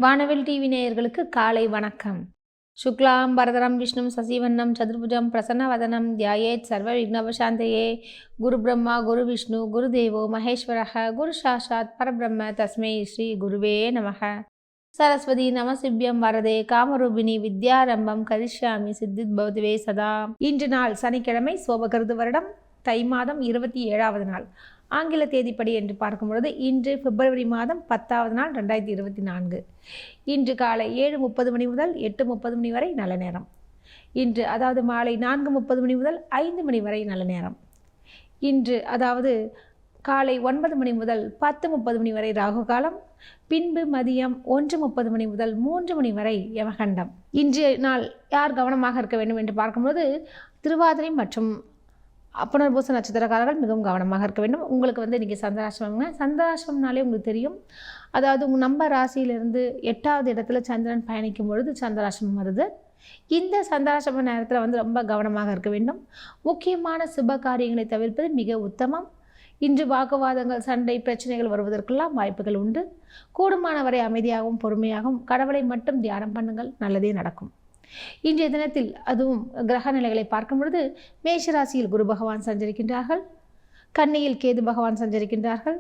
வானவில் டிவி நேயர்களுக்கு காலை வணக்கம். சுக்லாம் பரதரம் விஷ்ணும் சசிவண்ணம் சதுர்புஜம் பிரசன்னவதனம் தியாயேத் சர்வ விக்னோபசாந்தயே. குரு பிரம்மா குரு விஷ்ணு குரு தேவோ மகேஸ்வரः குரு சாஷாத் பரபிரம்ம தஸ்மை ஸ்ரீ குருவே நமக. சரஸ்வதி நமசிவ்யம் வரதே காமரூபிணி வித்யாரம்பம் கரிஷ்யாமி சித்தித் பவதுவே சதா. இன்று நாள் சனிக்கிழமை, சோபகிருது வருடம் தை மாதம் 27வது நாள். ஆங்கில தேதிப்படி என்று பார்க்கும்பொழுது இன்று பிப்ரவரி மாதம் 10வது நாள் 2024. இன்று காலை 7:30 மணி முதல் 8:30 மணி வரை நல்ல நேரம். இன்று அதாவது மாலை 4:30 மணி முதல் 5 மணி வரை நல்ல நேரம். இன்று அதாவது காலை 9 மணி முதல் 10:30 மணி வரை ராகு காலம். பின்பு மதியம் 1:30 மணி முதல் 3 மணி வரை யமகண்டம். இன்றைய நாள் யார் கவனமாக இருக்க வேண்டும் என்று பார்க்கும்போது திருவாதிரை மற்றும் புனர்பூச நட்சத்திரக்காரர்கள் மிகவும் கவனமாக இருக்க வேண்டும். உங்களுக்கு இன்றைக்கி சந்திராசிரமங்க. சந்திராசிரமம்னாலே உங்களுக்கு தெரியும், அதாவது உங்கள் நம்ம ராசியிலிருந்து 8வது இடத்துல சந்திரன் பயணிக்கும் பொழுது சந்திராசிரமம் வருது. இந்த சந்திராசிரம நேரத்தில் ரொம்ப கவனமாக இருக்க வேண்டும். முக்கியமான சுப காரியங்களை தவிர்ப்பது மிக உத்தமம். இன்று வாக்குவாதங்கள், சண்டை, பிரச்சனைகள் வருவதற்கெல்லாம் வாய்ப்புகள் உண்டு. கூடுமானவரை அமைதியாகவும் பொறுமையாகவும் கடவுளை மட்டும் தியானம் பண்ணுங்கள், நல்லதே நடக்கும். இன்றைய தினத்தில் அதுவும் கிரக நிலைகளை பார்க்கும் பொழுது மேஷராசியில் குரு பகவான் சஞ்சரிக்கின்றார்கள், கன்னியில் கேது பகவான் சஞ்சரிக்கின்றார்கள்,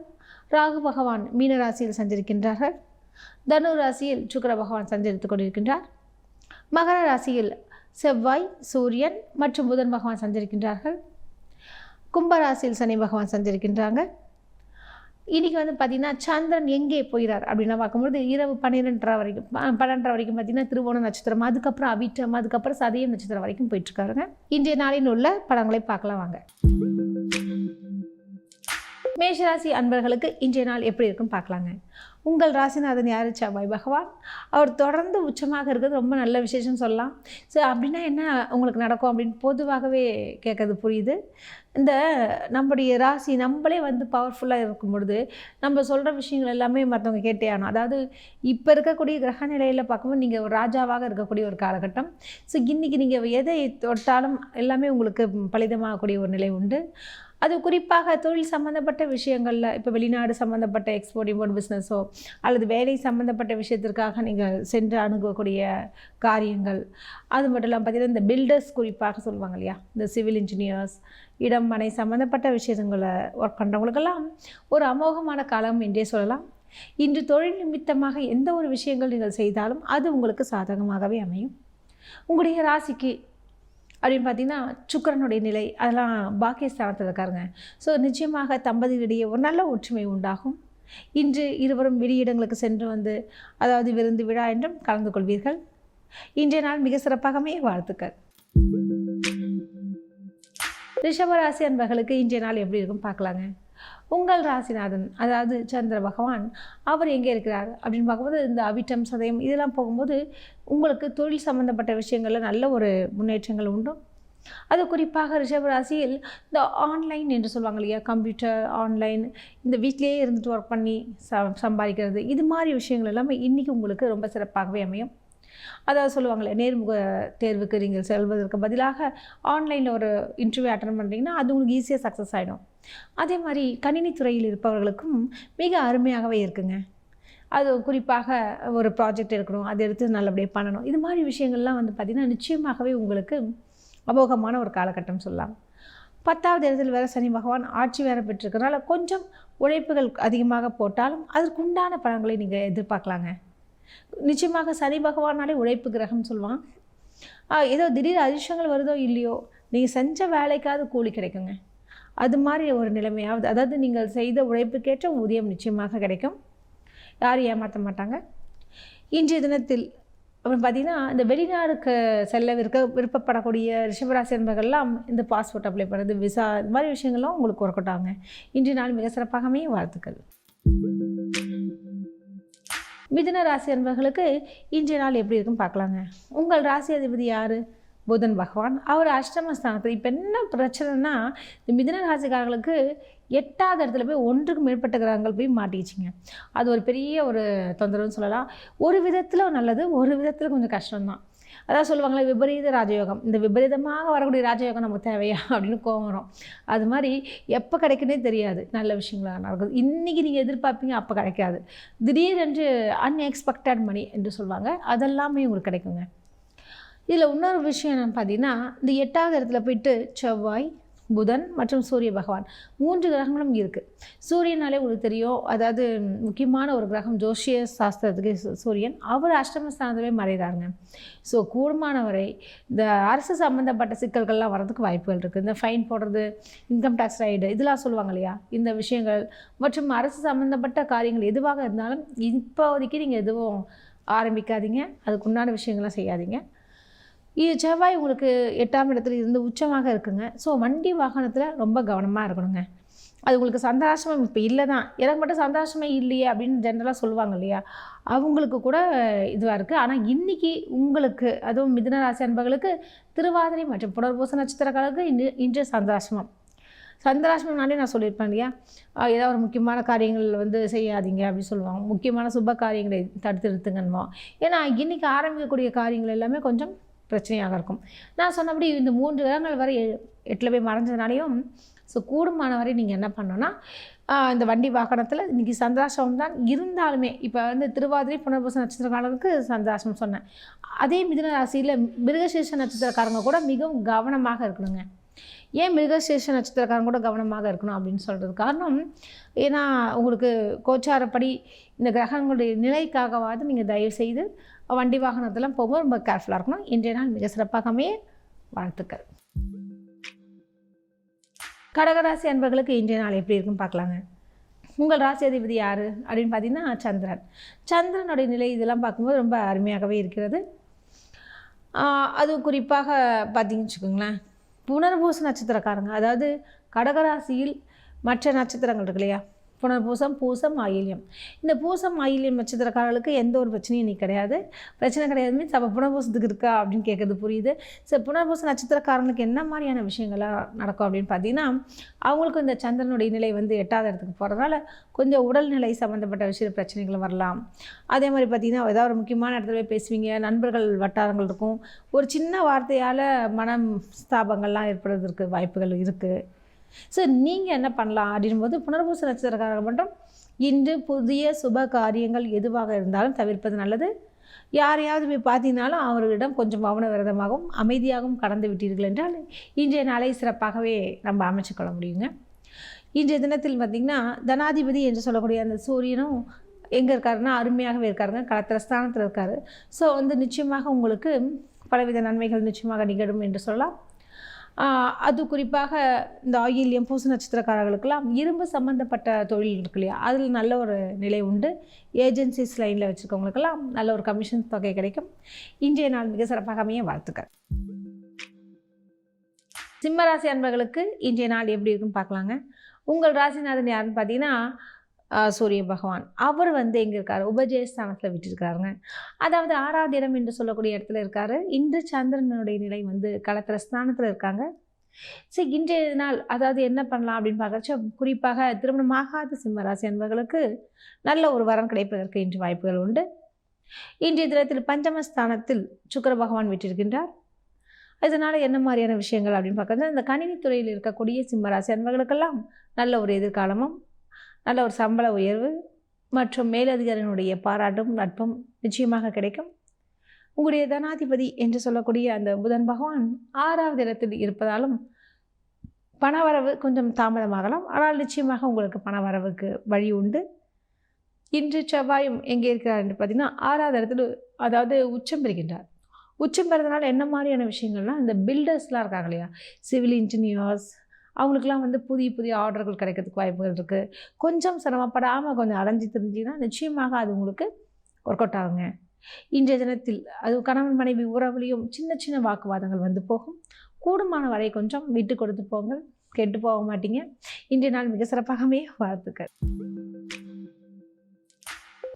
ராகு பகவான் மீனராசியில் சஞ்சரிக்கின்றார்கள், தனு ராசியில் சுக்கிர பகவான் சஞ்சரித்துக் கொண்டிருக்கின்றார், மகர ராசியில் செவ்வாய், சூரியன் மற்றும் புதன் பகவான் சஞ்சரிக்கின்றார்கள், கும்பராசியில் சனி பகவான் சஞ்சரிக்கின்றாங்க. இன்றைக்கி பார்த்திங்கன்னா சந்திரன் எங்கே போயிறார் அப்படின்னா பார்க்கும்போது இரவு 12:30 வரைக்கும் 12:30 வரைக்கும் பார்த்திங்கன்னா திருவோண நட்சத்திரம், அதுக்கப்புறம் அவிட்டம், அதுக்கப்புறம் சதயம் நட்சத்திரம் வரைக்கும் போயிட்டுருக்காருங்க. இன்றைய நாளில் உள்ள படங்களை பார்க்கலாம் வாங்க. மேஷராசி அன்பர்களுக்கு இன்றைய நாள் எப்படி இருக்கும் பார்க்கலாங்க. உங்கள் ராசிநாதன் யார்? செவ்வாய் பகவான். அவர் தொடர்ந்து உச்சமாக இருக்கிறது ரொம்ப நல்ல விசேஷம் சொல்லலாம். ஸோ அப்படின்னா என்ன உங்களுக்கு நடக்கும் அப்படின்னு பொதுவாகவே கேட்கறது புரியுது. இந்த நம்முடைய ராசி நம்மளே பவர்ஃபுல்லாக இருக்கும் பொழுது நம்ம சொல்கிற விஷயங்கள் எல்லாமே மற்றவங்க கேட்டே ஆகணும். அதாவது இப்போ இருக்கக்கூடிய கிரக நிலையில் பார்க்கும்போது நீங்கள் ஒரு ராஜாவாக இருக்கக்கூடிய ஒரு காலகட்டம். ஸோ இன்றைக்கி நீங்கள் எதை தொட்டாலும் எல்லாமே உங்களுக்கு பலிதமாகக்கூடிய ஒரு நிலை உண்டு. அது குறிப்பாக தொழில் சம்மந்தப்பட்ட விஷயங்களில், இப்போ வெளிநாடு சம்மந்தப்பட்ட எக்ஸ்போர்ட் இம்போர்ட் பிஸ்னஸோ அல்லது வேலை சம்மந்தப்பட்ட விஷயத்திற்காக நீங்கள் சென்று அணுகக்கூடிய காரியங்கள், அது மட்டும் இல்லாமல் பார்த்திங்கன்னா இந்த பில்டர்ஸ் குறிப்பாக சொல்லுவாங்க இல்லையா, இந்த சிவில் இன்ஜினியர்ஸ், இடம் மனை சம்மந்தப்பட்ட விஷயங்களை ஒர்க் பண்ணுறவங்களுக்கெல்லாம் ஒரு அமோகமான காலம் என்றே சொல்லலாம். இன்று தொழில் நிமித்தமாக எந்த ஒரு விஷயங்கள் நீங்கள் செய்தாலும் அது உங்களுக்கு சாதகமாகவே அமையும். உங்களுடைய ராசிக்கு அப்படின்னு பார்த்திங்கன்னா சுக்கிரனுடைய நிலை அதெல்லாம் பாக்கியஸ்தானத்தில் இருக்காருங்க. ஸோ நிச்சயமாக தம்பதிகளிடையே ஒரு நல்ல ஒற்றுமை உண்டாகும். இன்று இருவரும் வெளியிடங்களுக்கு சென்று அதாவது விருந்து விழா என்றும் கலந்து கொள்வீர்கள். இன்றைய நாள் மிக சிறப்பாகவே வாழ்த்துக்கள். ரிஷபராசி அன்பர்களுக்கு இன்றைய நாள் எப்படி இருக்கும் பார்க்கலாங்க. உங்கள் ராசிநாதன் அதாவது சந்திர பகவான் அவர் எங்கே இருக்கிறார் அப்படின்னு பார்க்கும்போது இந்த அவிட்டம், சதயம் இதெல்லாம் போகும்போது உங்களுக்கு தொழில் சம்மந்தப்பட்ட விஷயங்களில் நல்ல ஒரு முன்னேற்றங்கள் உண்டு. அது குறிப்பாக ரிஷபராசியில் இந்த ஆன்லைன் என்று சொல்லுவாங்க இல்லையா, கம்ப்யூட்டர் ஆன்லைன், இந்த வீட்டிலேயே இருந்துட்டு ஒர்க் பண்ணி சம்பாதிக்கிறது, இது மாதிரி விஷயங்கள் எல்லாமே இன்றைக்கி உங்களுக்கு ரொம்ப சிறப்பாகவே அமையும். அதாவது சொல்லுவாங்களே, நேர்முக தேர்வுக்கு நீங்கள் செல்வதற்கு பதிலாக ஆன்லைனில் ஒரு இன்டர்வியூ அட்டன் பண்ணுறீங்கன்னா அது உங்களுக்கு ஈஸியாக சக்ஸஸ் ஆகிடும். அதே மாதிரி கணினி துறையில் இருப்பவர்களுக்கும் மிக அருமையாகவே இருக்குங்க. அது குறிப்பாக ஒரு ப்ராஜெக்ட் இருக்கணும், அதை எடுத்து நல்லபடியாக பண்ணணும், இது மாதிரி விஷயங்கள்லாம் பார்த்திங்கன்னா நிச்சயமாகவே உங்களுக்கு அமோகமான ஒரு காலகட்டம் சொல்லலாம். 10வது இடத்தில் வேறு சனி பகவான் ஆட்சி வேறு பெற்றிருக்கிறதுனால கொஞ்சம் உழைப்புகள் அதிகமாக போட்டாலும் அதற்குண்டான பலன்களை நீங்கள் எதிர்பார்க்கலாங்க. நிச்சயமாக சனி பகவானாலே உழைப்பு கிரகம் சொல்லுவான். ஏதோ திடீர் அதிர்ஷ்டங்கள் வருதோ இல்லையோ, நீங்கள் செஞ்ச வேலைக்காவது கூலி கிடைக்குங்க. அது மாதிரி ஒரு நிலைமையாவது, அதாவது நீங்கள் செய்த உழைப்புக்கேற்ற ஊதியம் நிச்சயமாக கிடைக்கும். யாரும் ஏமாற்ற மாட்டாங்க. இன்றைய தினத்தில் அப்புறம் பார்த்திங்கன்னா இந்த வெளிநாடுக்கு செல்ல விருப்பப்படக்கூடிய ரிஷபராசி என்பவர்கள்லாம் இந்த பாஸ்போர்ட் அப்ளை பண்ணுறது, விசா, இது மாதிரி விஷயங்கள்லாம் உங்களுக்கு ஒர்க் அவுட் ஆகுங்க. இன்றைய நாள் மிக சிறப்பாகவே வாழ்த்துக்கள். மிதுன ராசி அன்பர்களுக்கு இன்றைய நாள் எப்படி இருக்குன்னு பார்க்கலாங்க. உங்கள் ராசி அதிபதி யார்? புதன் பகவான். அவர் அஷ்டமஸ்தானத்தில். இப்போ என்ன பிரச்சனைனா, இந்த மிதுன ராசிக்காரர்களுக்கு 8வது இடத்துல போய் 1க்கு மேற்பட்ட கிரகங்கள் போய் மாட்டிக்கிச்சிங்க. அது ஒரு பெரிய ஒரு தொந்தரவுன்னு சொல்லலாம். ஒரு விதத்தில் நல்லது, ஒரு விதத்தில் கொஞ்சம் கஷ்டம்தான். அதான் சொல்லுவாங்களே விபரீத ராஜயோகம், இந்த விபரீதமாக வரக்கூடிய ராஜயோகம் நமக்கு தேவையா அப்படின்னு கோவம் வரும். அது மாதிரி எப்போ கிடைக்குன்னே தெரியாது நல்ல விஷயங்களாக நடக்குது. இன்றைக்கி நீங்கள் எதிர்பார்ப்பீங்க, அப்போ கிடைக்காது. திடீரென்று அன்எக்ஸ்பெக்டட் மணி என்று சொல்லுவாங்க, அதெல்லாமே உங்களுக்கு கிடைக்குங்க. இதில் இன்னொரு விஷயம் என்னென்னு பார்த்தீங்கன்னா, இந்த 8வது இடத்துல போயிட்டு செவ்வாய், புதன் மற்றும் சூரிய பகவான் 3 கிரகங்களும் இருக்குது. சூரியனாலே உங்களுக்கு தெரியும், அதாவது முக்கியமான ஒரு கிரகம் ஜோசிய சாஸ்திரத்துக்கு சூரியன், அவர் அஷ்டமஸ்தானத்திலே மறைகிறாருங்க. ஸோ கூடுமானவரை இந்த அரசு சம்மந்தப்பட்ட சிக்கல்கள்லாம் வரதுக்கு வாய்ப்புகள் இருக்குது. இந்த ஃபைன் போடுறது, இன்கம் டேக்ஸ் ரைடு, இதெல்லாம் சொல்லுவாங்க இல்லையா, இந்த விஷயங்கள் மற்றும் அரசு சம்மந்தப்பட்ட காரியங்கள் எதுவாக இருந்தாலும் இப்போதைக்கு நீங்கள் எதுவும் ஆரம்பிக்காதீங்க, அதுக்குண்டான விஷயங்கள்லாம் செய்யாதீங்க. இது செவ்வாய் உங்களுக்கு 8ஆம் இடத்துல இருந்து உச்சமாக இருக்குங்க. ஸோ வண்டி வாகனத்தில் ரொம்ப கவனமாக இருக்கணுங்க. அது உங்களுக்கு சந்திராஷ்டமம் இப்போ இல்லை தான், எனக்கு மட்டும் சந்திராஷ்டமம் இல்லையே அப்படின்னு ஜென்ரலாக சொல்லுவாங்க இல்லையா, அவங்களுக்கு கூட இதுவாக இருக்குது. ஆனால் இன்றைக்கி உங்களுக்கு, அதுவும் மிதுன ராசி அன்பர்களுக்கு திருவாதிரை மற்றும் புனர்பூச நட்சத்திரக்காரர்களுக்கு இன்று சந்திராஷ்டமம். சந்திராஷ்டமம்னாலே நான் சொல்லியிருப்பேன் இல்லையா, ஏதாவது ஒரு முக்கியமான காரியங்கள் வந்து செய்யாதீங்க அப்படின்னு சொல்லுவாங்க. முக்கியமான சுப காரியங்களை தடுத்து நிறுத்துங்கன்னுவோம். ஏன்னா இன்றைக்கி ஆரம்பிக்கக்கூடிய காரியங்கள் எல்லாமே கொஞ்சம் பிரச்சனையாக இருக்கும். நான் சொன்னபடி இந்த 3 கிரகங்கள் வரை 8ல் போய் மறைஞ்சதுனாலையும், ஸோ கூடுமானவரை நீங்கள் என்ன பண்ணணும்னா, இந்த வண்டி வாகனத்தில் இன்றைக்கி சந்திராஷ்டமம் தான் இருந்தாலுமே, இப்போ வந்து திருவாதிரை புனர்பூச நட்சத்திரக்காரர்களுக்கு சந்திராஷ்டமம் சொன்னேன். அதே மிதுன ராசியில் மிருகசீர்ஷ நட்சத்திரக்காரங்க கூட மிகவும் கவனமாக இருக்கணுங்க. ஏன் மிருகசீர்ஷ நட்சத்திரக்காரங்க கூட கவனமாக இருக்கணும் அப்படின்னு சொல்கிறது காரணம், ஏன்னா உங்களுக்கு கோச்சாரப்படி இந்த கிரகங்களுடைய நிலைக்காகவாது நீங்கள் தயவு செய்து வண்டி வாகனத்தெல்லாம் போகும்போது ரொம்ப கேர்ஃபுல்லாக இருக்கணும். இன்றைய நாள் மிக சிறப்பாக அமைய வாழ்த்துக்கள். கடகராசி அன்பர்களுக்கு இன்றைய நாள் எப்படி இருக்குன்னு பார்க்கலாங்க. உங்கள் ராசி அதிபதி யார் அப்படின்னு பார்த்தீங்கன்னா சந்திரன். சந்திரனுடைய நிலை இதெல்லாம் பார்க்கும்போது ரொம்ப அருமையாகவே இருக்கிறது. அது குறிப்பாக பார்த்தீங்கன்னு வச்சுக்கோங்களேன், புனர்பூச நட்சத்திரக்காரங்க, அதாவது கடகராசியில் மற்ற நட்சத்திரங்கள் இருக்கு இல்லையா, புனர்பூசம், பூசம், ஆயில்யம். இந்த பூசம், ஆயில்யம் நட்சத்திரக்காரர்களுக்கு எந்த ஒரு பிரச்சனையும் இன்றைக்கி கிடையாது. பிரச்சனை கிடையாது மீன்ஸ் அப்போ புனர்பூசத்துக்கு இருக்கா அப்படின்னு கேட்குறது புரியுது. ஸோ புனர்பூச நட்சத்திரக்காரங்களுக்கு என்ன மாதிரியான விஷயங்கள்லாம் நடக்கும் அப்படின்னு பார்த்தீங்கன்னா, அவங்களுக்கு இந்த சந்திரனுடைய நிலை வந்து 8வது இடத்துக்கு போகிறதுனால கொஞ்சம் உடல்நிலை சம்மந்தப்பட்ட விஷய பிரச்சனைகள் வரலாம். அதே மாதிரி பார்த்திங்கன்னா, ஏதாவது ஒரு முக்கியமான இடத்துல பேசுவீங்க, நண்பர்கள் வட்டாரங்கள் இருக்கும், ஒரு சின்ன வார்த்தையால் மனம் ஸ்தாபங்கள்லாம் ஏற்படுறதுக்கு வாய்ப்புகள் இருக்குது. ஸோ நீங்கள் என்ன பண்ணலாம் அப்படின்போது, புனர்பூச நட்சத்திரக்காரர்கள் மட்டும் இன்று புதிய சுப காரியங்கள் எதுவாக இருந்தாலும் தவிர்ப்பது நல்லது. யாரையாவது போய் பார்த்தீங்கன்னாலும் அவர்களிடம் கொஞ்சம் மௌன விரதமாகவும் அமைதியாகவும் கடந்து விட்டீர்கள் என்றால் இன்றைய நாளை சிறப்பாகவே நம்ம அமைச்சுக்கொள்ள முடியுங்க. இன்றைய தினத்தில் பார்த்திங்கன்னா, தனாதிபதி என்று சொல்லக்கூடிய அந்த சூரியனும் எங்கே இருக்காருன்னா அருமையாகவே இருக்காருங்க, களத்திரஸ்தானத்தில் இருக்கார். ஸோ வந்து நிச்சயமாக உங்களுக்கு பலவித நன்மைகள் நிச்சயமாக நிகழும் என்று சொல்லலாம். அது குறிப்பாக இந்த ஆயில்யம் பூச நட்சத்திரக்காரர்களுக்கெல்லாம் இரும்பு சம்மந்தப்பட்ட தொழில் இருக்கு இல்லையா, அதில் நல்ல ஒரு நிலை உண்டு. ஏஜென்சிஸ் லைனில் வச்சுருக்கவங்களுக்கெல்லாம் நல்ல ஒரு கமிஷன் தொகை கிடைக்கும். இன்றைய நாள் மிக சிறப்பாக அமைய வாழ்த்துக்கள். சிம்மராசி அன்பர்களுக்கு இன்றைய நாள் எப்படி இருக்குன்னு பார்க்கலாங்க. உங்கள் ராசிநாதன் யாருன்னு பார்த்தீங்கன்னா சூரிய பகவான். அவர் வந்து எங்கே இருக்கார், உபஜயஸ்தானத்தில் விட்டுருக்காருங்க. அதாவது 6வது இடம் என்று சொல்லக்கூடிய இடத்துல இருக்கார். இன்று சந்திரனுடைய நிலை வந்து களத்திரஸ்தானத்தில் இருக்காங்க. சரி, இன்றைய நாள் அதாவது என்ன பண்ணலாம் அப்படின்னு பார்க்கறச்ச, குறிப்பாக திருமணமாகாத சிம்மராசி அன்பர்களுக்கு நல்ல ஒரு வரம் கிடைப்பதற்கு இன்று வாய்ப்புகள் உண்டு. இன்றைய தினத்தில் பஞ்சமஸ்தானத்தில் சுக்கிர பகவான் விட்டிருக்கின்றார். இதனால் என்ன மாதிரியான விஷயங்கள் அப்படின்னு பார்க்கறது, இந்த கணினித்துறையில் இருக்கக்கூடிய சிம்மராசி அன்பர்களுக்கெல்லாம் நல்ல ஒரு எதிர்காலமும் நல்ல ஒரு சம்பள உயர்வு மற்றும் மேலதிகாரியினுடைய பாராட்டும் நட்பும் நிச்சயமாக கிடைக்கும். உங்களுடைய தனாதிபதி என்று சொல்லக்கூடிய அந்த புதன் பகவான் 6வது இடத்தில் இருப்பதாலும் பணவரவு கொஞ்சம் தாமதமாகலாம். ஆனால் நிச்சயமாக உங்களுக்கு பணவரவுக்கு வழி உண்டு. இன்று செவ்வாயும் எங்கே இருக்கிறார் என்று பார்த்தீங்கன்னா 6வது இடத்துல, அதாவது உச்சம் பெறுகின்றார். உச்சம் பெறதுனால என்ன மாதிரியான விஷயங்கள்லாம், இந்த பில்டர்ஸ்லாம் இருக்காங்க இல்லையா, சிவில் இன்ஜினியர்ஸ், அவங்களுக்குலாம் வந்து புதிய புதிய ஆர்டர்கள் கிடைக்கிறதுக்கு வாய்ப்புகள் இருக்குது. கொஞ்சம் சிரமப்படாமல் கொஞ்சம் அலைஞ்சி தெரிஞ்சிங்கன்னா நிச்சயமாக அது உங்களுக்கு ஒர்க் அவுட் ஆகுங்க. இன்றைய தினத்தில் அது கணவன் மனைவி உறவுலையும் சின்ன சின்ன வாக்குவாதங்கள் வந்து போகும். கூடுமான வரை கொஞ்சம் விட்டு கொடுத்து போங்க, கெட்டு போக மாட்டீங்க. இன்றைய நாள் மிக சிறப்பாகவே வாழ்த்துக்கள்.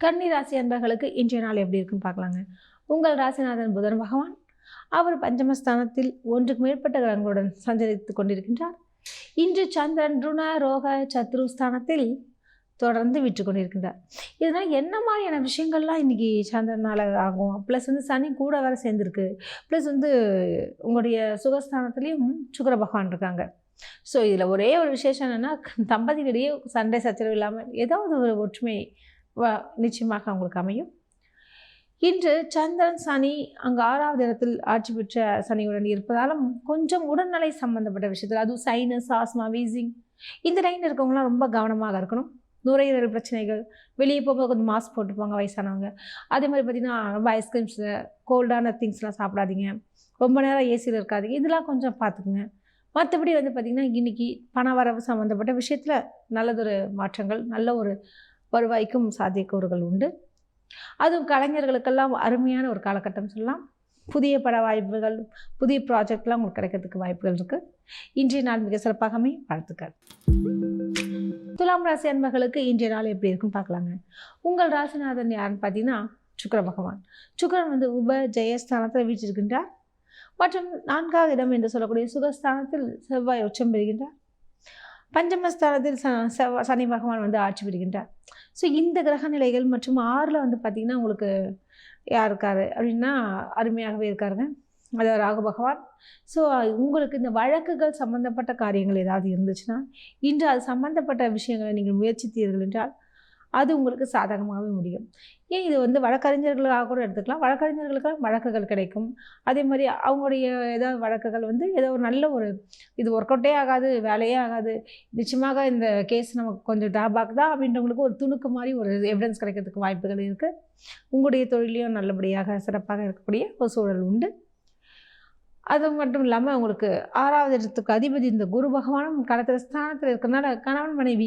கன்னி ராசி அன்பர்களுக்கு இன்றைய நாள் எப்படி இருக்குன்னு பார்க்கலாங்க. உங்கள் ராசிநாதன் புதன் பகவான், அவர் பஞ்சமஸ்தானத்தில் ஒன்றுக்கு மேற்பட்ட கிரகங்களுடன் சஞ்சரித்து கொண்டிருக்கின்றார். இன்று சந்திரன் ருண ரோக சத்ருஸ்தானத்தில் தொடர்ந்து விற்று கொண்டிருக்கின்றார். இதனால் என்ன மாதிரியான விஷயங்கள்லாம் இன்றைக்கி சந்திரனால் ஆகும், ப்ளஸ் வந்து சனி கூட வேறு சேர்ந்துருக்கு, ப்ளஸ் வந்து உங்களுடைய சுகஸ்தானத்துலேயும் சுக்கிர பகவான் இருக்காங்க. ஸோ இதில் ஒரே ஒரு விசேஷம் என்னென்னா, தம்பதிகளிடையே சண்டை சச்சரவு இல்லாமல் ஏதாவது ஒரு ஒற்றுமை நிச்சயமாக அவங்களுக்கு அமையும். இன்று சந்திரன் சனி அங்கே 6வது இடத்தில் ஆட்சி பெற்ற சனியுடன் இருப்பதாலும் கொஞ்சம் உடல்நிலை சம்மந்தப்பட்ட விஷயத்தில், அதுவும் சைனஸ், ஆஸ்மா, வீசிங் இந்த லைன் இருக்கவங்களாம் ரொம்ப கவனமாக இருக்கணும். நுரையீரல் பிரச்சனைகள், வெளியே போகும்போது கொஞ்சம் மாஸ்க் போட்டுப்பாங்க வயசானவங்க. அதே மாதிரி பார்த்திங்கன்னா ரொம்ப ஐஸ்கிரீம்ஸு, கோல்டான திங்ஸ்லாம் சாப்பிடாதீங்க, ரொம்ப நேரம் ஏசியில் இருக்காதீங்க, இதெல்லாம் கொஞ்சம் பார்த்துக்குங்க. மற்றபடி வந்து பார்த்திங்கன்னா இன்றைக்கி பண வரவு சம்மந்தப்பட்ட விஷயத்தில் நல்லதொரு மாற்றங்கள், நல்ல ஒரு வருவாய்க்கும் சாத்தியக்கூறுகள் உண்டு. அதுவும் கலைஞர்களுக்கெல்லாம் அருமையான ஒரு காலகட்டம் சொல்லலாம். புதிய பட வாய்ப்புகள், புதிய ப்ராஜெக்ட்லாம் உங்களுக்கு கிடைக்கிறதுக்கு வாய்ப்புகள் இருக்குது. இன்றைய நாள் மிக சிறப்பாகவே வாழ்த்துக்கள். துலாம் ராசி அன்பர்களுக்கு இன்றைய நாள் எப்படி இருக்குன்னு பார்க்கலாங்க. உங்கள் ராசிநாதன் யாருன்னு பார்த்தீங்கன்னா சுக்கிர பகவான். சுக்கிரன் வந்து உப ஜெயஸ்தானத்தில் வீற்றிருக்கின்றார் மற்றும் 4வது இடம் என்று சொல்லக்கூடிய சுகஸ்தானத்தில் செவ்வாய் உச்சம் பெறுகின்றார். பஞ்சமஸ்தானத்தில் சனி பகவான் வந்து ஆட்சி பெறுகின்றார். ஸோ இந்த கிரக நிலைகள் மற்றும் 6ல் வந்து பார்த்திங்கன்னா உங்களுக்கு யார் இருக்கார் அப்படின்னா அருமையாகவே இருக்காருங்க, அதாவது ராகு பகவான். ஸோ உங்களுக்கு இந்த வழக்குகள் சம்மந்தப்பட்ட காரியங்கள் ஏதாவது இருந்துச்சுன்னா இன்று அது சம்மந்தப்பட்ட விஷயங்களை நீங்கள் முயற்சித்தீர்கள் என்றால் அது உங்களுக்கு சாதகமாகவே முடியும். ஏன் இது வந்து வழக்கறிஞர்களாக கூட எடுத்துக்கலாம். வழக்கறிஞர்களுக்கெல்லாம் வழக்குகள் கிடைக்கும். அதே மாதிரி அவங்களுடைய ஏதாவது வழக்குகள் வந்து ஏதோ ஒரு நல்ல ஒரு இது ஒர்க் அவுட்டே ஆகாது, வேலையே ஆகாது, நிச்சயமாக இந்த கேஸ் நமக்கு கொஞ்சம் டாபாக் தான் அப்படின்றவங்களுக்கு ஒரு துணுக்கு மாதிரி ஒரு எவிடன்ஸ் கிடைக்கிறதுக்கு வாய்ப்புகள் இருக்குது. உங்களுடைய தொழிலையும் நல்லபடியாக சிறப்பாக இருக்கக்கூடிய ஒரு சூழல் உண்டு. அது மட்டும் இல்லாமல் உங்களுக்கு 6வது இடத்துக்கு அதிபதி இந்த குரு பகவானும் கடத்திர ஸ்தானத்தில் இருக்கிறனால கணவன் மனைவி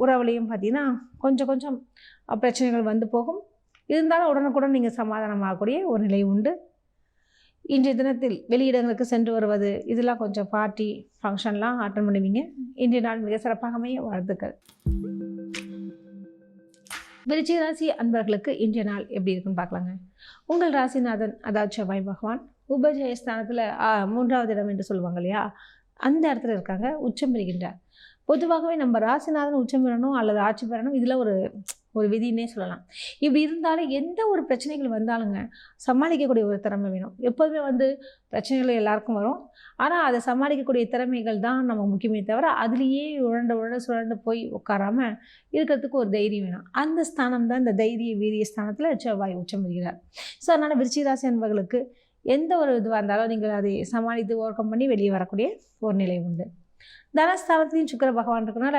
உறவுலையும் பார்த்தீங்கன்னா கொஞ்சம் பிரச்சனைகள் வந்து போகும். இருந்தாலும் உடனுக்குடன் நீங்கள் சமாதானமாகக்கூடிய ஒரு நிலை உண்டு. இன்றைய தினத்தில் வெளியிடங்களுக்கு சென்று வருவது, இதெல்லாம் கொஞ்சம் பார்ட்டி ஃபங்க்ஷன்லாம் அட்டன் பண்ணுவீங்க. இன்றைய நாள் மிக சிறப்பாகவே வாழ்த்துக்கள். விருச்சிக ராசி அன்பர்களுக்கு இன்றைய நாள் எப்படி இருக்குன்னு பார்க்கலாங்க. உங்கள் ராசிநாதன் அதாவது செவ்வாய் பகவான் உபஜயஸ்தானத்தில் 3வது இடம் என்று சொல்லுவாங்க இல்லையா, அந்த இடத்துல இருக்காங்க, உச்சம் பெறுகின்றார். பொதுவாகவே நம்ம ராசிநாதன் உச்சம் பெறணும் அல்லது ஆட்சி பெறணும், இதில் ஒரு விதினே சொல்லலாம். இப்படி இருந்தாலும் எந்த ஒரு பிரச்சனைகள் வந்தாலுங்க சமாளிக்கக்கூடிய ஒரு திறமை வேணும். எப்போதுமே வந்து பிரச்சனைகள் எல்லாருக்கும் வரும், ஆனால் அதை சமாளிக்கக்கூடிய திறமைகள் தான் நம்ம முக்கியமே தவிர அதுலேயே சுழண்டு போய் உட்காராமல் இருக்கிறதுக்கு ஒரு தைரியம் வேணும். அந்த ஸ்தானம் தான் இந்த தைரிய வீரிய ஸ்தானத்தில் செவ்வாய் உச்சம் பெறுகிறார். ஸோ அதனால் விருச்சிக ராசி அன்பர்களுக்கு எந்த ஒரு இதுவாக இருந்தாலும் நீங்கள் அதை சமாளித்து ஓவர் கம் பண்ணி வெளியே வரக்கூடிய ஒரு நிலை உண்டு. தனஸ்தானத்துலேயும் சுக்கிர பகவான் இருக்கனால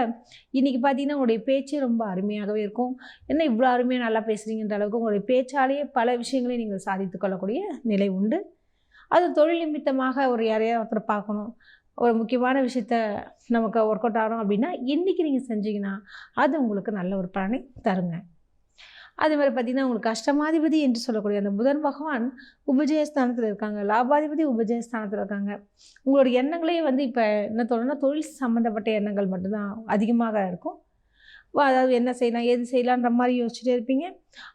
இன்றைக்கி பார்த்தீங்கன்னா உங்களுடைய பேச்சே ரொம்ப அருமையாகவே இருக்கும். என்ன இவ்வளோ அருமையாக நல்லா பேசுகிறீங்கன்ற அளவுக்கு உங்களுடைய பேச்சாலேயே பல விஷயங்களையும் நீங்கள் சாதித்து கொள்ளக்கூடிய நிலை உண்டு. அது தொழில் நிமித்தமாக ஒரு யாரையாவது ஒருத்தர் பார்க்கணும், ஒரு முக்கியமான விஷயத்த நமக்கு ஒர்க் அவுட் ஆகணும் அப்படின்னா இன்றைக்கி நீங்கள் செஞ்சீங்கன்னா அது உங்களுக்கு நல்ல ஒரு பலனை தருங்க. அதே மாதிரி பார்த்திங்கன்னா உங்களுக்கு அஷ்டமாதிபதி என்று சொல்லக்கூடிய அந்த புதன் பகவான் உபஜயஸ்தானத்தில் இருக்காங்க, லாபாதிபதி உபஜயஸ்தானத்தில் இருக்காங்க. உங்களோட எண்ணங்களே வந்து இப்போ என்ன சொல்லணும்னா தொழில் சம்மந்தப்பட்ட எண்ணங்கள் மட்டும்தான் அதிகமாக இருக்கும். அதாவது என்ன செய்யலாம் ஏது செய்யலான்ற மாதிரி யோசிச்சுட்டே இருப்பீங்க.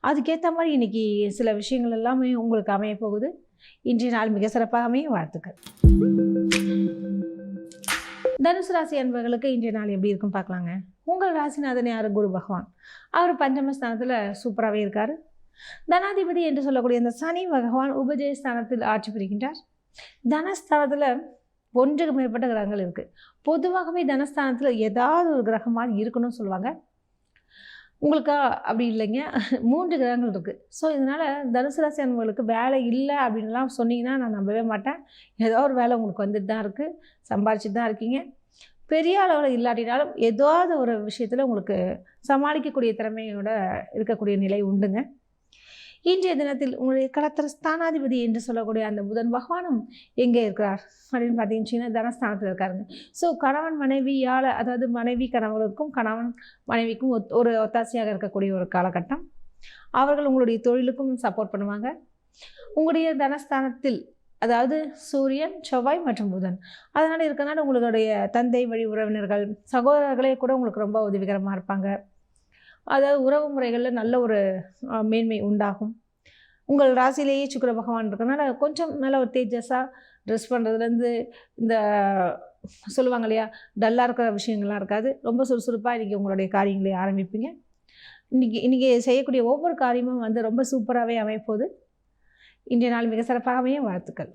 அதுக்கேற்ற மாதிரி இன்றைக்கி சில விஷயங்கள் எல்லாமே உங்களுக்கு அமைய போகுது. இன்றைய நாள் மிக சிறப்பாக அமைய வாழ்த்துக்கள். தனுசு ராசி அன்பர்களுக்கு இன்றைய நாள் எப்படி இருக்குன்னு பார்க்கலாங்க. உங்கள் ராசிநாதன் யார்? குரு பகவான். அவர் பஞ்சமஸ்தானத்தில் சூப்பராகவே இருக்கார். தனாதிபதி என்று சொல்லக்கூடிய அந்த சனி பகவான் உபஜயஸ்தானத்தில் ஆட்சி புரிகின்றார். தனஸ்தானத்தில் 1க்கு மேற்பட்ட கிரகங்கள் இருக்குது. பொதுவாகவே தனஸ்தானத்தில் ஏதாவது ஒரு கிரகமாக இருக்கணும்னு சொல்லுவாங்க. உங்களுக்கு அப்படி இல்லைங்க, 3 கிரகங்கள் இருக்குது. ஸோ இதனால் தனுசு ராசி அன்பர்களுக்கு வேலை இல்லை அப்படின்லாம் சொன்னீங்கன்னா நான் நம்பவே மாட்டேன். ஏதோ ஒரு வேலை உங்களுக்கு வந்துட்டு தான் இருக்குது, சம்பாரிச்சுட்டு தான் இருக்கீங்க. பெரிய அளவில் இல்லாட்டினாலும் ஏதாவது ஒரு விஷயத்தில் உங்களுக்கு சமாளிக்கக்கூடிய திறமையோடு இருக்கக்கூடிய நிலை உண்டுங்க. இன்றைய தினத்தில் உங்களுடைய கடத்திர ஸ்தானாதிபதி என்று சொல்லக்கூடிய அந்த புதன் பகவானும் எங்கே இருக்கிறார் அப்படின்னு பார்த்தீங்கன்னா தனஸ்தானத்தில் இருக்காருங்க. ஸோ கணவன் மனைவியால், அதாவது மனைவி கணவனுக்கும் கணவன் மனைவிக்கும் ஒரு ஒத்தாசையாக இருக்கக்கூடிய ஒரு காலகட்டம். அவர்கள் உங்களுடைய தொழிலுக்கும் சப்போர்ட் பண்ணுவாங்க. உங்களுடைய தனஸ்தானத்தில் அதாவது சூரியன், செவ்வாய் மற்றும் புதன் அதனால் இருக்கனால உங்களுடைய தந்தை வழி உறவினர்கள், சகோதரர்களே கூட உங்களுக்கு ரொம்ப உதவிகரமாக இருப்பாங்க. அதாவது உறவு முறைகளில் நல்ல ஒரு மேன்மை உண்டாகும். உங்கள் ராசியிலேயே சுக்கிர பகவான் இருக்கனால கொஞ்சம் நல்ல ஒரு தேஜஸாக ட்ரெஸ் பண்ணுறதுலேருந்து இந்த சொல்லுவாங்க இல்லையா, டல்லாக இருக்கிற விஷயங்கள்லாம் இருக்காது. ரொம்ப சுறுசுறுப்பாக இன்றைக்கி உங்களுடைய காரியங்களை ஆரம்பிப்பீங்க. இன்றைக்கி செய்யக்கூடிய ஒவ்வொரு காரியமும் வந்து ரொம்ப சூப்பராகவே அமையப்போகுது. இன்றைய நாள் மிக சிறப்பாகவே வாழ்த்துக்கள்.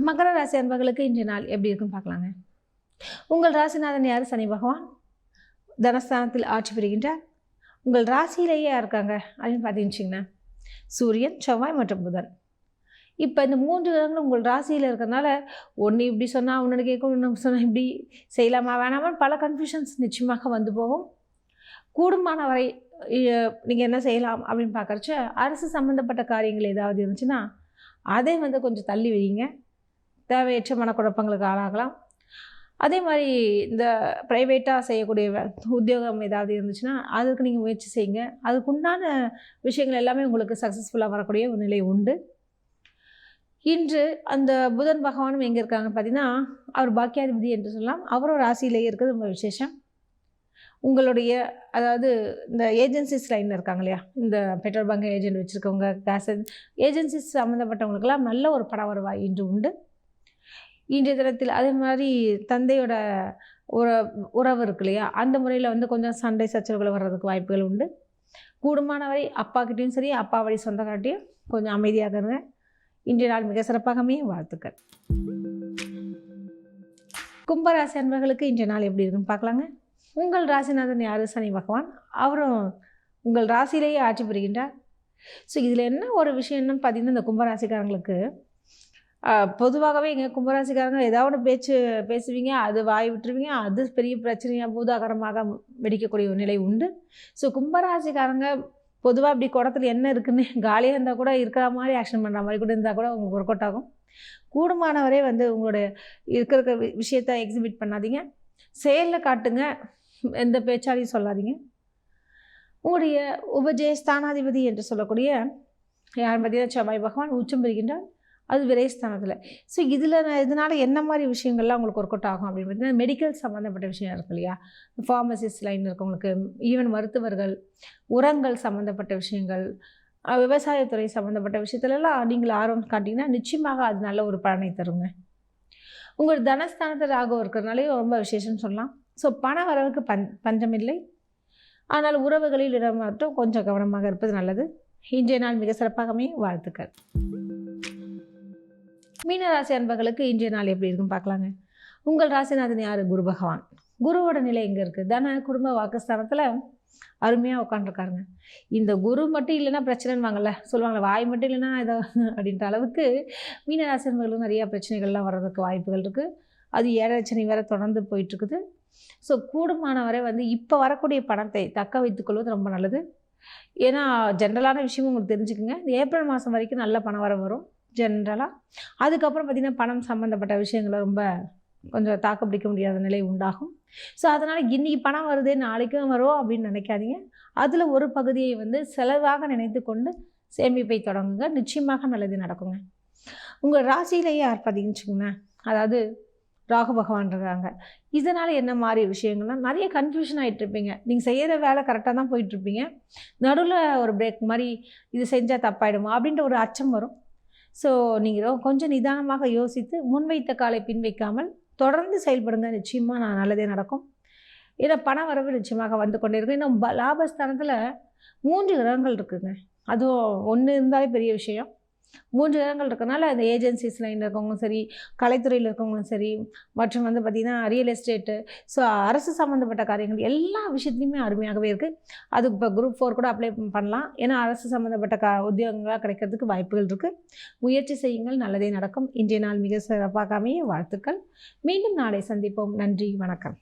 மகர ராசி அன்பர்களுக்கு இன்றைய நாள் எப்படி இருக்குன்னு பார்க்கலாங்க. உங்கள் ராசிநாதன் யார்? சனி பகவான் தனஸ்தானத்தில் ஆட்சி பெறுகின்றார். உங்கள் ராசியிலேயே யார் இருக்காங்க அப்படின்னு பார்த்தீங்கன்னு சூரியன், செவ்வாய் மற்றும் புதன். இப்போ இந்த 3 கிரகங்களும் உங்கள் ராசியில் இருக்கிறதுனால ஒன்று இப்படி சொன்னால் ஒன்று கேட்கும், ஒன்று சொன்னால் இப்படி செய்யலாமா வேணாமான்னு பல கன்ஃபியூஷன்ஸ் நிச்சயமாக வந்து போகும். கூடுமான வரை நீங்கள் என்ன செய்யலாம் அப்படின்னு பார்க்குறச்ச அரசு சம்மந்தப்பட்ட காரியங்கள் ஏதாவது இருந்துச்சுன்னா அதை வந்து கொஞ்சம் தள்ளி வைங்க. தேவையற்ற மனக்குழப்பங்களுக்கு ஆளாகலாம். அதே மாதிரி இந்த ப்ரைவேட்டாக செய்யக்கூடிய உத்தியோகம் ஏதாவது இருந்துச்சுன்னா அதுக்கு நீங்கள் முயற்சி செய்யுங்க. அதுக்குண்டான விஷயங்கள் எல்லாமே உங்களுக்கு சக்ஸஸ்ஃபுல்லாக வரக்கூடிய ஒரு நிலை உண்டு. இன்று அந்த புதன் பகவானும் எங்கே இருக்காங்கன்னு பார்த்தீங்கன்னா, அவர் பாக்கியாதிபதி என்று சொல்லலாம். அவரோட ராசியிலேயே இருக்கிறது ரொம்ப விசேஷம். உங்களுடைய அதாவது இந்த ஏஜென்சிஸ் லைனில் இருக்காங்க இல்லையா, இந்த பெட்ரோல் பங்க் ஏஜென்ட் வச்சுருக்கவங்க, கேஸ் ஏஜென்சிஸ் சம்மந்தப்பட்டவங்களுக்கெல்லாம் நல்ல ஒரு பண வருவாய் இன்று உண்டு. இன்றைய தினத்தில் அதே மாதிரி தந்தையோட உறவு இருக்கு இல்லையா, அந்த முறையில் வந்து கொஞ்சம் சண்டை சச்சரவுகள் வர்றதுக்கு வாய்ப்புகள் உண்டு. கூடுமான வரை அப்பாக்கிட்டையும் சரி, அப்பா வழி சொந்தக்கார்ட்டையும் கொஞ்சம் அமைதியாக இருங்க. இன்றைய நாள் மிக சிறப்பாகவே வாழ்த்துக்கள். கும்பராசி அன்பர்களுக்கு இன்றைய நாள் எப்படி இருக்குன்னு பார்க்கலாங்க. உங்கள் ராசிநாதன் யார்? சனி பகவான். அவரும் உங்கள் ராசியிலேயே ஆட்சி பெறுகின்றார். ஸோ இதில் என்ன ஒரு விஷயம் என்னன்னு பார்த்தீங்கன்னா, இந்த கும்பராசிக்காரங்களுக்கு பொதுவாகவே இங்கே கும்பராசிக்காரங்க ஏதாவது ஒன்று பேசுவீங்க, அது வாய் விட்டுருவீங்க, அது பெரிய பிரச்சனையாக பூதாகரமாக வெடிக்கக்கூடிய ஒரு நிலை உண்டு. ஸோ கும்பராசிக்காரங்க பொதுவாக இப்படி குடத்தில் என்ன இருக்குன்னு காலியாக இருந்தால் கூட இருக்கிற மாதிரி ஆக்ஷன் பண்ணுற மாதிரி கூட இருந்தால் கூட உங்களுக்கு ஒர்க் அவுட் ஆகும். கூடுமானவரே வந்து உங்களுடைய இருக்கிற விஷயத்தை எக்ஸிபிட் பண்ணாதீங்க, செயலில் காட்டுங்க. எந்த பேச்சாலையும் சொல்லாதீங்க. உங்களுடைய உபஜயஸ்தானாதிபதி என்று சொல்லக்கூடிய யார் பார்த்தீங்கன்னா செவ்வாய் பகவான் உச்சம் பெறுகின்றார். அது விரைஸ்தானத்தில். ஸோ இதனால் என்ன மாதிரி விஷயங்கள்லாம் உங்களுக்கு ஒர்க் அவுட் ஆகும் அப்படின்னு பார்த்தீங்கன்னா, மெடிக்கல் சம்மந்தப்பட்ட விஷயம் இருக்கு இல்லையா, ஃபார்மசிஸ்ட் லைன் இருக்கவங்களுக்கு, ஈவன் மருத்துவர்கள், உரங்கள் சம்மந்தப்பட்ட விஷயங்கள், விவசாயத்துறை சம்மந்தப்பட்ட விஷயத்துலலாம் நீங்கள் ஆர்வம் காட்டிங்கன்னா நிச்சயமாக அது நல்ல ஒரு பலனை தருங்க. உங்கள் தனஸ்தானத்தில் ராகு இருக்கிறதுனாலையும் ரொம்ப விசேஷம்னு சொல்லலாம். ஸோ பண வரவுக்கு பஞ்சமில்லை. ஆனால் உறவுகளில் இடம் மட்டும் கொஞ்சம் கவனமாக இருப்பது நல்லது. இன்றைய நாள் மிக சிறப்பாகவே வாழ்த்துக்கள். மீனராசி அன்பர்களுக்கு இன்றைய நாள் எப்படி இருக்குன்னு பார்க்கலாங்க. உங்கள் ராசிநாதன் யார்? குரு பகவான். குருவோட நிலை எங்கே இருக்குது? தன குடும்ப வாக்குஸ்தானத்தில் அருமையாக உட்காந்துருக்காருங்க. இந்த குரு மட்டும் இல்லைன்னா பிரச்சனைன்னு வாங்கல சொல்லுவாங்களே, வாய் மட்டும் இல்லைன்னா ஏதோ அப்படின்ற அளவுக்கு மீனராசி அன்பர்களுக்கு நிறையா பிரச்சனைகள்லாம் வர்றதுக்கு வாய்ப்புகள் இருக்குது. அது ஏழரை வேறு தொடர்ந்து போயிட்டுருக்குது. ஸோ கூடுமான வரை வந்து இப்போ வரக்கூடிய பணத்தை தக்க வைத்துக்கொள்வது ரொம்ப நல்லது. ஏன்னா ஜென்ரலான விஷயமும் உங்களுக்கு தெரிஞ்சுக்குங்க. இந்த ஏப்ரல் மாதம் வரைக்கும் நல்ல பணம் வரும் ஜென்ரலாக. அதுக்கப்புறம் பார்த்திங்கன்னா பணம் சம்மந்தப்பட்ட விஷயங்களை ரொம்ப கொஞ்சம் தாக்கு பிடிக்க முடியாத நிலை உண்டாகும். ஸோ அதனால் இன்றைக்கி பணம் வருது நாளைக்கும் வரும் அப்படின்னு நினைக்காதீங்க. அதில் ஒரு பகுதியை வந்து செலவாக நினைத்து கொண்டு சேமிப்பை தொடங்குங்க. நிச்சயமாக நல்லது நடக்குங்க. உங்கள் ராசியிலேயே யார் பார்த்தீங்கன்னு அதாவது ராகு பகவான் இருக்காங்க. இதனால் என்ன மாதிரி விஷயங்கள்லாம் நிறைய கன்ஃபியூஷன் ஆகிட்டுருப்பீங்க. நீங்கள் செய்கிற வேலை கரெக்டாக தான் போயிட்டுருப்பீங்க. நடுவில் ஒரு பிரேக் மாதிரி இது செஞ்சால் தப்பாயிடுமா அப்படின்ற ஒரு அச்சம் வரும். ஸோ நீங்கள் கொஞ்சம் நிதானமாக யோசித்து முன்வைத்த காலை பின் வைக்காமல் தொடர்ந்து செயல்படுங்க. நிச்சயமாக நல்லதே நடக்கும். ஏன்னா பண வரவு நிச்சயமாக வந்து கொண்டே இருக்கும். இன்னும் லாபஸ்தானத்தில் 3 கிரகங்கள் இருக்குதுங்க. அதுவும் ஒன்று இருந்தாலே பெரிய விஷயம். 3 கிரகங்கள் இருக்கனால அந்த ஏஜென்சிஸ் லைனில் இருக்கவங்களும் சரி, கலைத்துறையில் இருக்கவங்களும் சரி, மற்றும் வந்து பார்த்திங்கன்னா ரியல் எஸ்டேட்டு, ஸோ அரசு சம்மந்தப்பட்ட காரியங்கள் எல்லா விஷயத்துலையுமே அருமையாகவே இருக்குது. அதுக்கு இப்போ குரூப் 4 கூட அப்ளை பண்ணலாம். ஏன்னா அரசு சம்மந்தப்பட்ட உத்தியோகங்களாக கிடைக்கிறதுக்கு வாய்ப்புகள் இருக்குது. முயற்சி செய்யுங்கள், நல்லதே நடக்கும். இன்றைய நாள் மிக சிறப்பாக அமைய வாழ்த்துக்கள். மீண்டும் நாளை சந்திப்போம். நன்றி, வணக்கம்.